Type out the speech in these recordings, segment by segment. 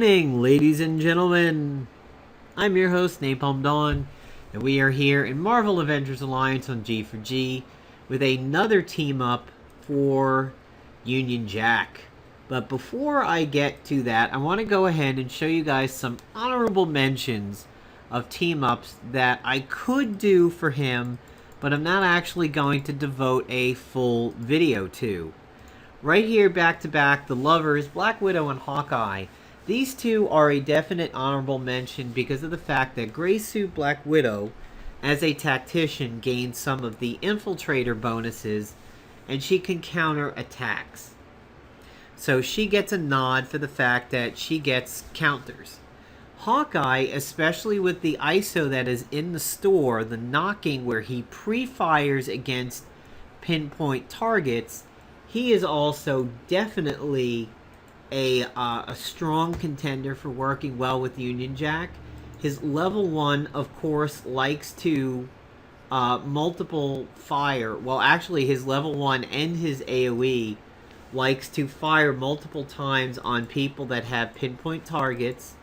evening, ladies and gentlemen. I'm your host, Napalm Dawn, and we are here in Marvel Avengers Alliance on G4G with another team up for Union Jack. But before I get to that, I want to go ahead and show you guys some honorable mentions of team ups that I could do for him, but I'm not actually going to devote a full video to. Right here, back to back, the Lovers, Black Widow and Hawkeye. These two are a definite honorable mention because of the fact that Gray Suit Black Widow, as a tactician, gains some of the infiltrator bonuses, and she can counter attacks. So she gets a nod for the fact that she gets counters. Hawkeye, especially with the ISO that is in the store, the knocking where he pre-fires against pinpoint targets, he is also definitely a strong contender for working well with Union Jack. His level 1, of course, likes to multiple fire. Well, actually, his level 1 and his AoE likes to fire multiple times on people that have pinpoint targets.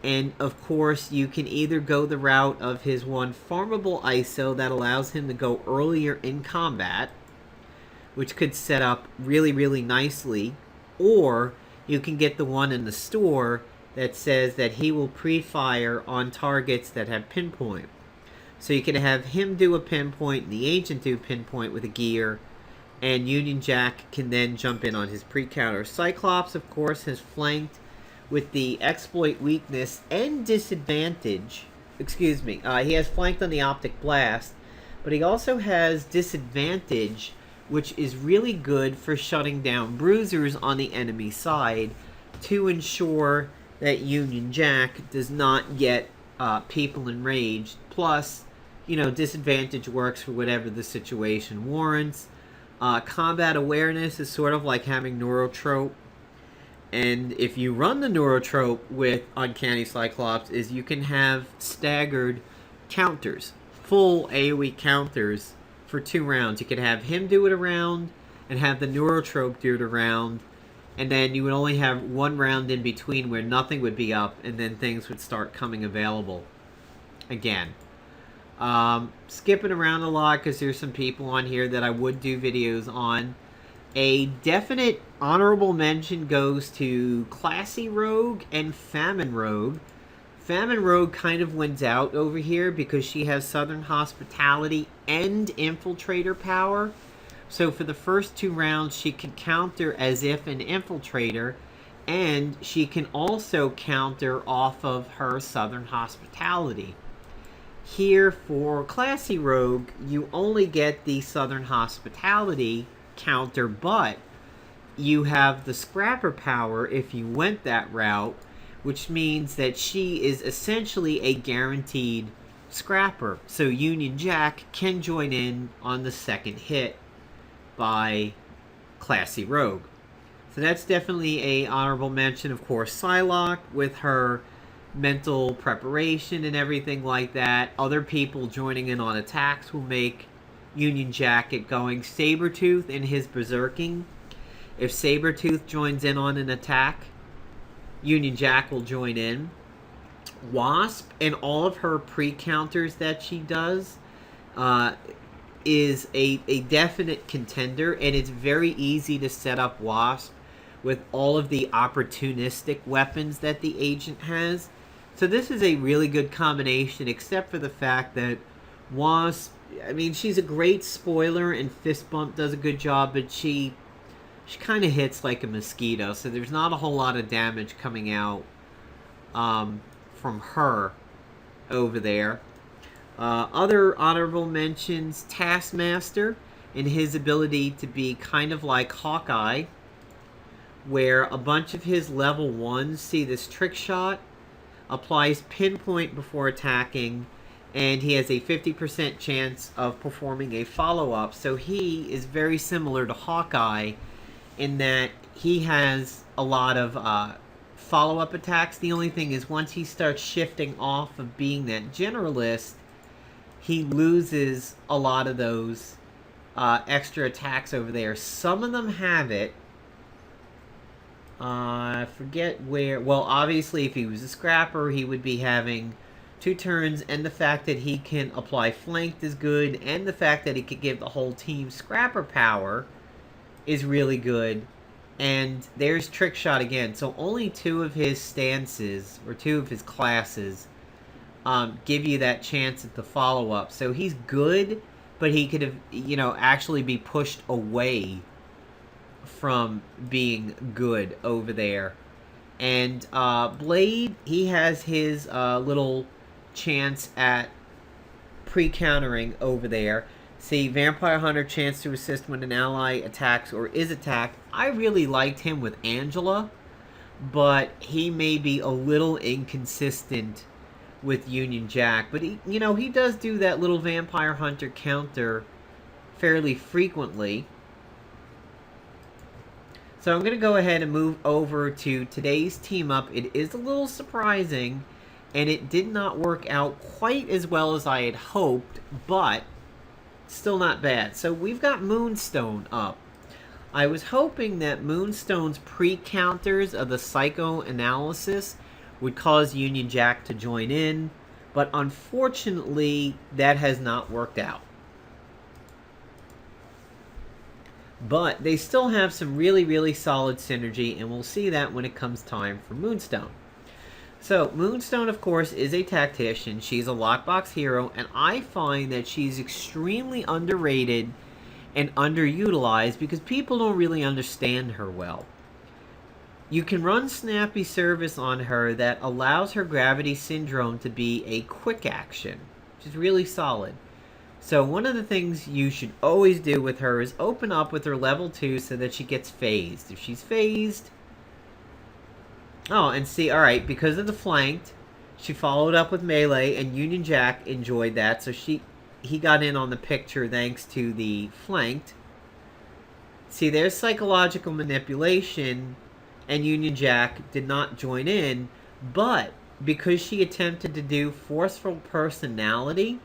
And, of course, you can either go the route of his one farmable ISO that allows him to go earlier in combat, which could set up really, really nicely, or you can get the one in the store that says that he will pre-fire on targets that have pinpoint. So you can have him do a pinpoint and the agent do pinpoint with a gear, and Union Jack can then jump in on his pre-counter. Cyclops, of course, has flanked with the exploit weakness and disadvantage. Excuse me. He has flanked on the optic blast, but he also has disadvantage, which is really good for shutting down bruisers on the enemy side to ensure that Union Jack does not get people enraged. Plus, disadvantage works for whatever the situation warrants. Combat awareness is sort of like having neurotrope. And if you run the neurotrope with Uncanny Cyclops, is you can have staggered counters, full AoE counters, for 2 rounds. You could have him do it a round and have the neurotrope do it a round, and then you would only have 1 round in between where nothing would be up, and then things would start coming available again. Skipping around a lot because there's some people on here that I would do videos on. A definite honorable mention goes to Classy Rogue and Famine Rogue. Famine Rogue kind of wins out over here because she has Southern Hospitality and Infiltrator power. So for the first 2 rounds, she can counter as if an Infiltrator, and she can also counter off of her Southern Hospitality. Here for Classy Rogue, you only get the Southern Hospitality counter, but you have the Scrapper power if you went that route, which means that she is essentially a guaranteed scrapper. So Union Jack can join in on the second hit by Classy Rogue. So that's definitely a honorable mention. Of course, Psylocke with her mental preparation and everything like that. Other people joining in on attacks will make Union Jack get going. Sabretooth in his berserking. If Sabretooth joins in on an attack, Union Jack will join in. Wasp and all of her pre-counters that she does is a definite contender, and it's very easy to set up Wasp with all of the opportunistic weapons that the agent has. So this is a really good combination, except for the fact that Wasp, I mean, she's a great spoiler, and Fist Bump does a good job, but she kind of hits like a mosquito, so there's not a whole lot of damage coming out from her over there. Other honorable mentions, Taskmaster and his ability to be kind of like Hawkeye, where a bunch of his level 1s see this trick shot, applies pinpoint before attacking, and he has a 50% chance of performing a follow-up. So he is very similar to Hawkeye in that he has a lot of follow-up attacks. The only thing is, once he starts shifting off of being that generalist, he loses a lot of those extra attacks over there. Some of them have it, I forget where. Well, obviously, if he was a scrapper, he would be having 2 turns, and the fact that he can apply flanked is good, and the fact that he could give the whole team scrapper power is really good. And there's trick shot again. So only 2 of his stances, or 2 of his classes, give you that chance at the follow-up. So he's good, but he could have, actually be pushed away from being good over there. And Blade, he has his little chance at pre-countering over there. See, Vampire Hunter, chance to assist when an ally attacks or is attacked. I really liked him with Angela, but he may be a little inconsistent with Union Jack. But he does do that little Vampire Hunter counter fairly frequently. So I'm going to go ahead and move over to today's team up. It is a little surprising, and it did not work out quite as well as I had hoped, but still not bad. So we've got Moonstone up. I was hoping that Moonstone's pre-counters of the psychoanalysis would cause Union Jack to join in, but unfortunately that has not worked out. But they still have some really, really solid synergy, and we'll see that when it comes time for Moonstone. So, Moonstone, of course, is a tactician. She's a lockbox hero, and I find that she's extremely underrated and underutilized because people don't really understand her well. You can run snappy service on her that allows her gravity syndrome to be a quick action, which is really solid. So one of the things you should always do with her is open up with her level 2 so that she gets phased. If she's phased... Oh, and see, alright, because of the flanked, she followed up with melee, and Union Jack enjoyed that, so he got in on the picture thanks to the flanked. See, there's psychological manipulation, and Union Jack did not join in, but because she attempted to do forceful personality,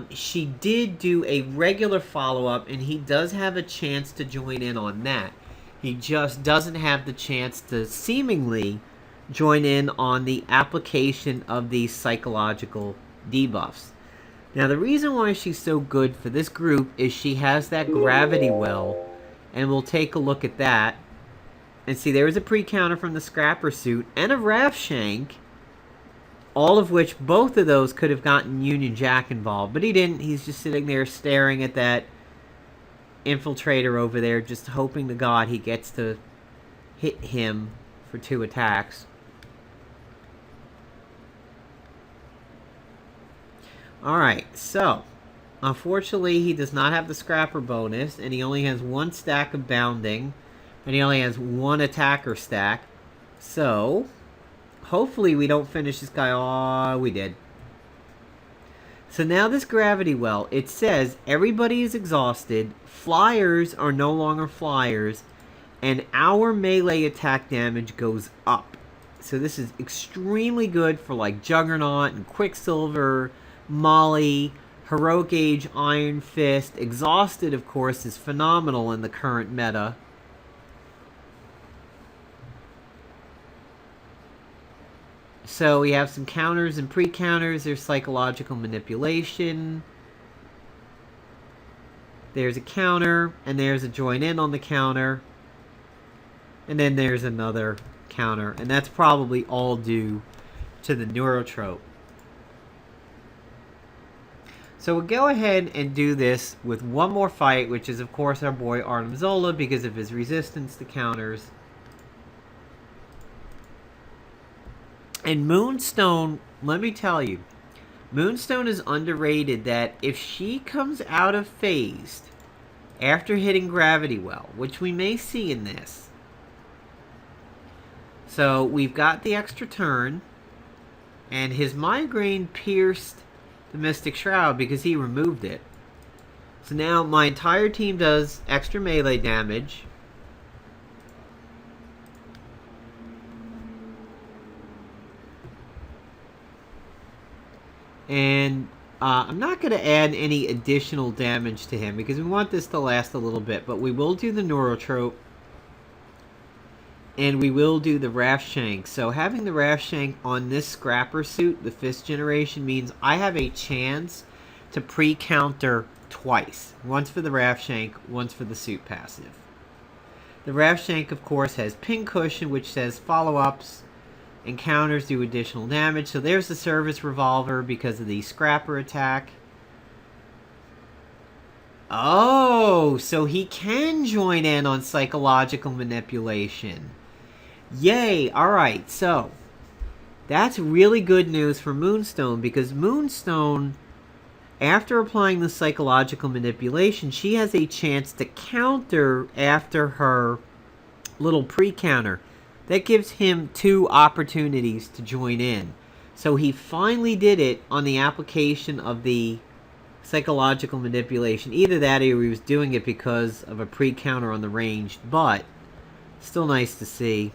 she did do a regular follow-up, and he does have a chance to join in on that. He just doesn't have the chance to seemingly join in on the application of these psychological debuffs. Now, the reason why she's so good for this group is she has that gravity well, and we'll take a look at that. And see, there was a pre-counter from the Scrapper suit and a Rav Shank, all of which, both of those could have gotten Union Jack involved, but he didn't. He's just sitting there staring at that infiltrator over there, just hoping to God he gets to hit him for 2 attacks. Alright, so unfortunately he does not have the Scrapper bonus, and he only has 1 stack of bounding, and he only has 1 attacker stack. So hopefully we don't finish this guy. Oh, we did. So now this gravity well, it says everybody is exhausted, flyers are no longer flyers, and our melee attack damage goes up. So this is extremely good for like Juggernaut and Quicksilver, Molly, Heroic Age, Iron Fist. Exhausted, of course, is phenomenal in the current meta. So we have some counters and pre-counters. There's psychological manipulation. There's a counter, and there's a join in on the counter. And then there's another counter. And that's probably all due to the neurotrope. So we'll go ahead and do this with one more fight, which is, of course, our boy Arnim Zola because of his resistance to counters. And Moonstone, let me tell you, Moonstone is underrated that if she comes out of phased after hitting Gravity Well, which we may see in this. So we've got the extra turn, and his migraine pierced the Mystic Shroud because he removed it. So now my entire team does extra melee damage. And I'm not going to add any additional damage to him because we want this to last a little bit. But we will do the Neurotrope. And we will do the Raft Shank. So having the Raft Shank on this Scrapper suit, the 5th generation, means I have a chance to pre-counter twice. Once for the Raft Shank, once for the suit passive. The Raft Shank, of course, has Pincushion, which says follow-ups and counters do additional damage. So there's the Service Revolver because of the Scrapper attack. Oh, so he can join in on psychological manipulation. Yay! Alright, so that's really good news for Moonstone, because Moonstone, after applying the psychological manipulation, she has a chance to counter after her little pre-counter. That gives him 2 opportunities to join in. So he finally did it on the application of the psychological manipulation. Either that or he was doing it because of a pre-counter on the ranged, but still nice to see.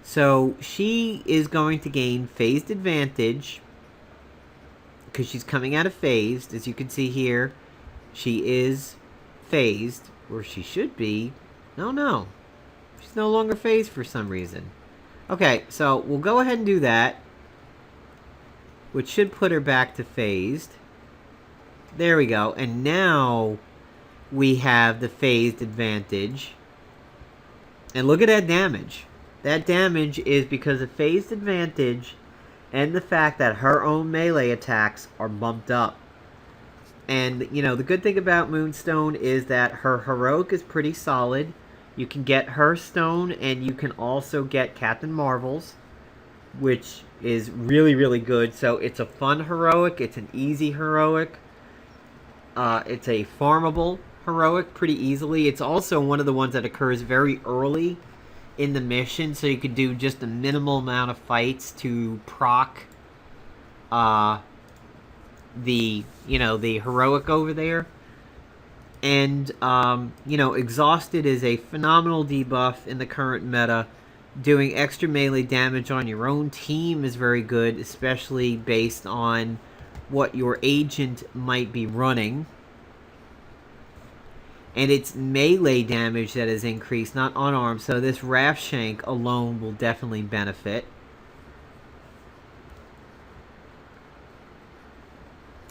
So she is going to gain phased advantage because she's coming out of phased. As you can see here, she is phased, or she should be. No. She's no longer phased for some reason. Okay, so we'll go ahead and do that, which should put her back to phased. There we go. And now we have the phased advantage. And look at that damage. That damage is because of phased advantage and the fact that her own melee attacks are bumped up. And, you know, the good thing about Moonstone is that her heroic is pretty solid. You can get her stone, and you can also get Captain Marvel's, which is really, really good. So it's a fun heroic. It's an easy heroic. It's a farmable heroic pretty easily. It's also one of the ones that occurs very early in the mission, so you can do just a minimal amount of fights to proc the heroic over there. And Exhausted is a phenomenal debuff in the current meta. Doing extra melee damage on your own team is very good, especially based on what your agent might be running. And it's melee damage that is increased, not unarmed. So this Raft Shank alone will definitely benefit.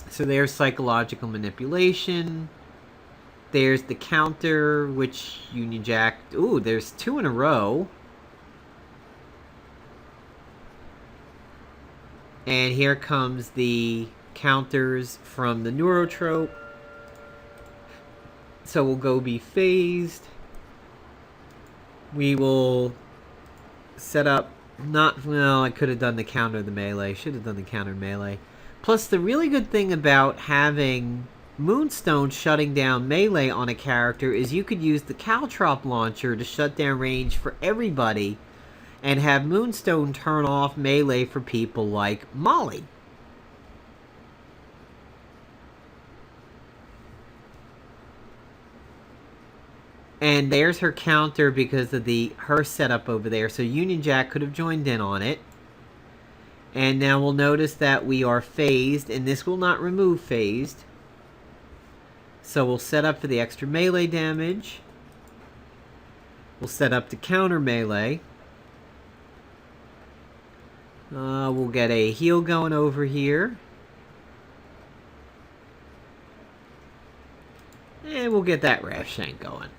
So there's psychological manipulation. There's the counter, which Union Jack... Ooh, there's 2 in a row. And here comes the counters from the Neurotrope. So we'll go be phased. We will set up... I could have done the counter of the melee. Should have done the counter melee. Plus, the really good thing about having Moonstone shutting down melee on a character is you could use the Caltrop launcher to shut down range for everybody and have Moonstone turn off melee for people like Molly. And there's her counter because of her setup over there. So Union Jack could have joined in on it. And now we'll notice that we are phased, and this will not remove phased. So we'll set up for the extra melee damage. We'll set up to counter melee. We'll get a heal going over here. And we'll get that Raft Shank going.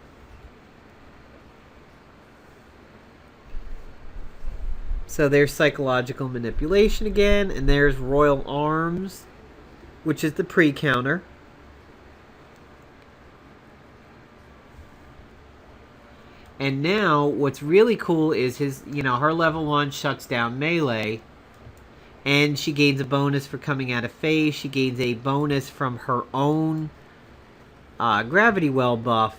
So there's psychological manipulation again, and there's Royal Arms, which is the pre-counter. And now, what's really cool is her level 1 shuts down melee, and she gains a bonus for coming out of phase. She gains a bonus from her own Gravity Well buff,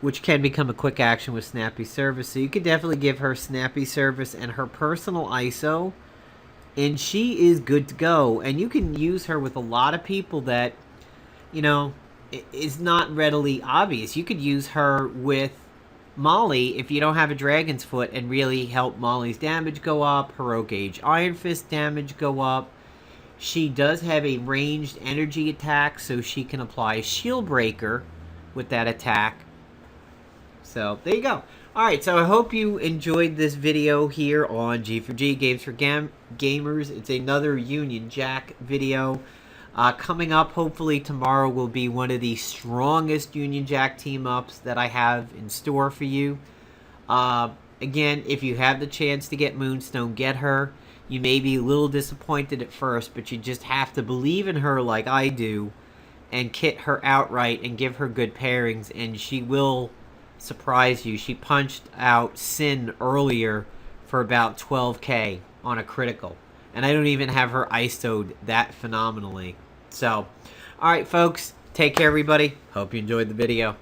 which can become a quick action with Snappy Service. So you could definitely give her Snappy Service and her personal ISO, and she is good to go. And you can use her with a lot of people that, is not readily obvious. You could use her with Molly if you don't have a Dragon's Foot and really help Molly's damage go up, Heroic Age Iron Fist damage go up. She does have a ranged energy attack, so she can apply Shield Breaker with that attack. So, there you go. Alright, so I hope you enjoyed this video here on G4G, Games for Gamers. It's another Union Jack video. Coming up, hopefully tomorrow, will be one of the strongest Union Jack team-ups that I have in store for you. Again, if you have the chance to get Moonstone, get her. You may be a little disappointed at first, but you just have to believe in her like I do and kit her outright and give her good pairings, and she will surprise you. She punched out Sin earlier for about 12k on a critical, and I don't even have her ISO'd that phenomenally. So, alright folks, take care everybody. Hope you enjoyed the video.